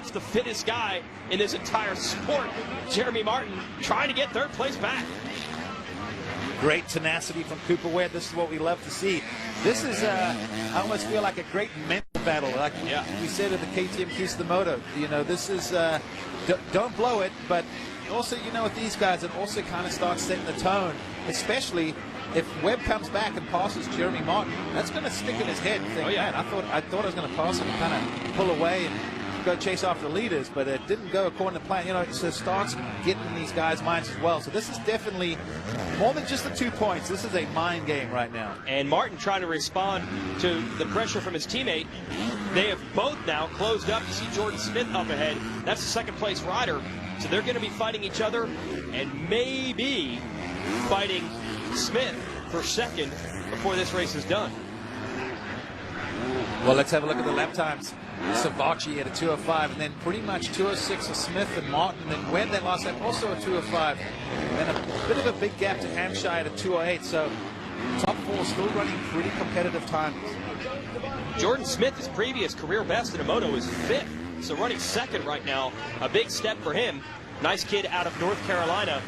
perhaps the fittest guy in this entire sport, Jeremy Martin, trying to get third place back. Great tenacity from Cooper Webb. This is what we love to see. This is, I almost feel like a great mental battle. Like we said at the KTM Keys to the Moto, you know, this is, don't blow it, but also, you know, with these guys, it also kind of starts setting the tone, especially if Webb comes back and passes Jeremy Martin. That's going to stick in his head and think, man, I thought I was going to pass him and kind of pull away and go chase after the leaders, but it didn't go according to plan. You know, so it starts getting in these guys' minds as well. So this is definitely more than just the 2 points. This is a mind game right now. And Martin trying to respond to the pressure from his teammate. They have both now closed up. You see Jordan Smith up ahead. That's the second place rider. So they're going to be fighting each other and maybe fighting Smith for second before this race is done. Well, let's have a look at the lap times. Savachi at a 2:05, and then pretty much 2:06 for Smith and Martin. And then Webb that last lap also a 2:05. And a bit of a big gap to Hampshire at a 2:08. So top four still running pretty competitive times. Jordan Smith, his previous career best in a moto, is 5th. So running second right now, a big step for him. Nice kid out of North Carolina.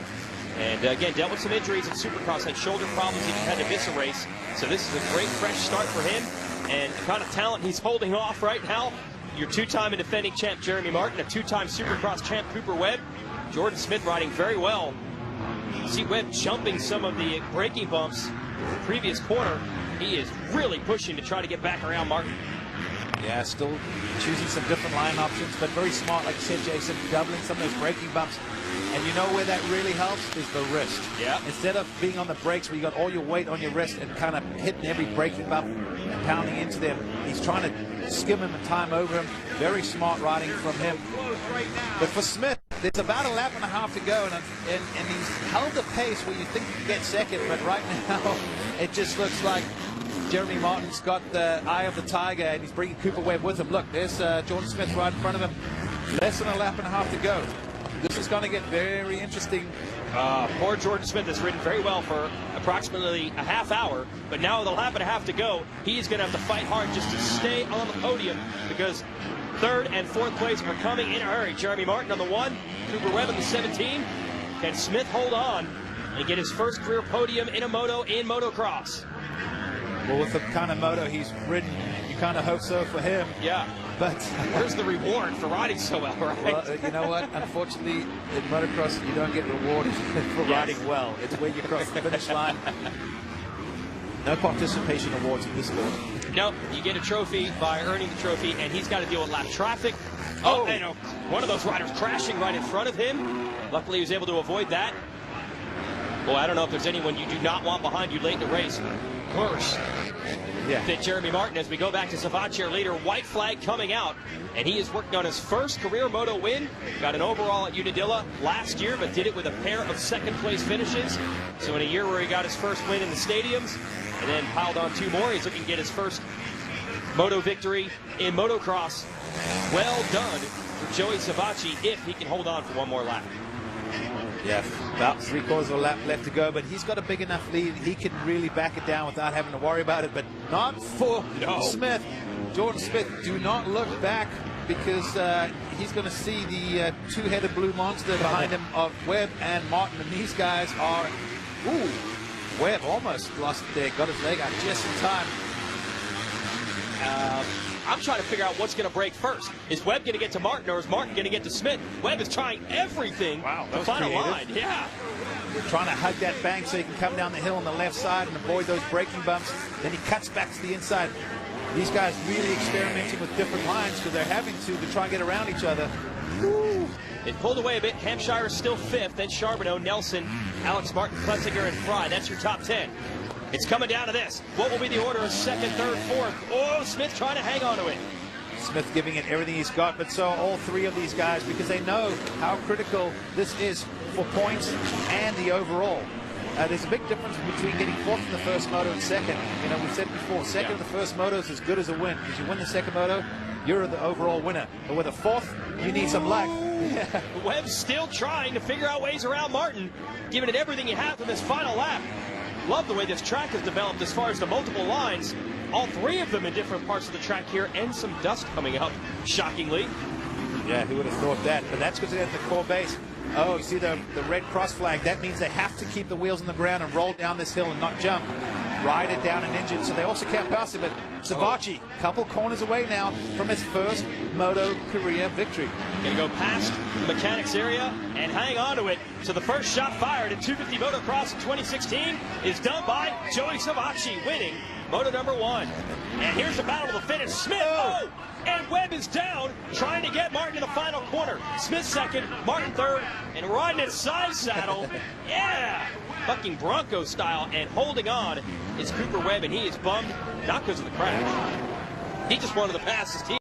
And again, dealt with some injuries in Supercross, had shoulder problems, he had to miss a race. So this is a great fresh start for him. And the kind of talent he's holding off right now, your two-time and defending champ Jeremy Martin, a two-time Supercross champ Cooper Webb, Jordan Smith riding very well. You see Webb jumping some of the braking bumps in the previous corner. He is really pushing to try to get back around Martin. Yeah, still choosing some different line options, but very smart, like you said, Jason, doubling some of those braking bumps. And you know where that really helps is the wrist. Yeah. Instead of being on the brakes where you got all your weight on your wrist and kind of hitting every braking bump and pounding into them, he's trying to skim him and time over him. Very smart riding from him. But for Smith, there's about a lap and a half to go, and he's held the pace where you think he can get second, but right now it just looks like Jeremy Martin's got the eye of the tiger, and he's bringing Cooper Webb with him. Look, there's Jordan Smith right in front of him. Less than a lap and a half to go. This is going to get very interesting. Poor Jordan Smith has ridden very well for approximately a half hour, but now with a lap and a half to go, he's going to have to fight hard just to stay on the podium, because third and fourth place are coming in a hurry. Jeremy Martin on the 1, Cooper Webb on the 17. Can Smith hold on and get his first career podium in a moto in motocross? Well, with the kind of moto he's ridden, you kind of hope so for him. Yeah. But where's the reward for riding so well, right? Well, you know what? Unfortunately, in motocross, you don't get rewarded for riding well. It's where you cross the finish line. No participation awards in this sport. No, you get a trophy by earning the trophy, and he's got to deal with lap traffic. Oh, and one of those riders crashing right in front of him. Luckily, he was able to avoid that. Well, I don't know if there's anyone you do not want behind you late in the race. Worse than Jeremy Martin. As we go back to Savachi, our leader, white flag coming out, and he is working on his first career moto win. Got an overall at Unadilla last year, but did it with a pair of second place finishes. So in a year where he got his first win in the stadiums and then piled on 2 more, he's looking to get his first moto victory in motocross. Well done for Joey Savachi if he can hold on for one more lap. Yeah, about 3/4 of a lap left to go, but he's got a big enough lead. He can really back it down without having to worry about it, but not for Smith. Jordan Smith, do not look back, because he's going to see the two-headed blue monster behind him of Webb and Martin, and these guys are, Webb almost lost it there, got his leg out just in time. I'm trying to figure out what's going to break first. Is Webb going to get to Martin, or is Martin going to get to Smith? Webb is trying everything to find a line. Yeah. Trying to hug that bank so he can come down the hill on the left side and avoid those braking bumps. Then he cuts back to the inside. These guys really experimenting with different lines because they're having to try and get around each other. It pulled away a bit. Hampshire is still 5th. Then Charbonneau, Nelson, Alex Martin, Plessinger, and Fry. That's your top 10. It's coming down to this. What will be the order of second, third, fourth? Oh, Smith trying to hang on to it. Smith giving it everything he's got, but so all 3 of these guys, because they know how critical this is for points and the overall. There's a big difference between getting 4th in the first moto and second. You know, we've said before, second in the first moto is as good as a win. Because you win the second moto, you're the overall winner. But with a 4th, you need some luck. Webb's still trying to figure out ways around Martin, giving it everything he has in this final lap. Love the way this track has developed as far as the multiple lines. All 3 of them in different parts of the track here, and some dust coming up, shockingly. Yeah, who would have thought that? But that's because they're at the core base. Oh, you see the red cross flag. That means they have to keep the wheels on the ground and roll down this hill and not jump. Ride it down an engine, so they also can't pass it. But Savachi, couple corners away now from his first Moto Korea victory. Going to go past the mechanics area and hang on to it. So the first shot fired in 250 Motocross in 2016 is done by Joey Savachi, winning Moto #1. And here's the battle to the finish. Smith, and Webb is down, trying to get Martin in the final corner. Smith second, Martin third, and riding his side saddle. Yeah! Bucking Bronco style, and holding on is Cooper Webb, and he is bummed, not because of the crash. He just wanted the fastest.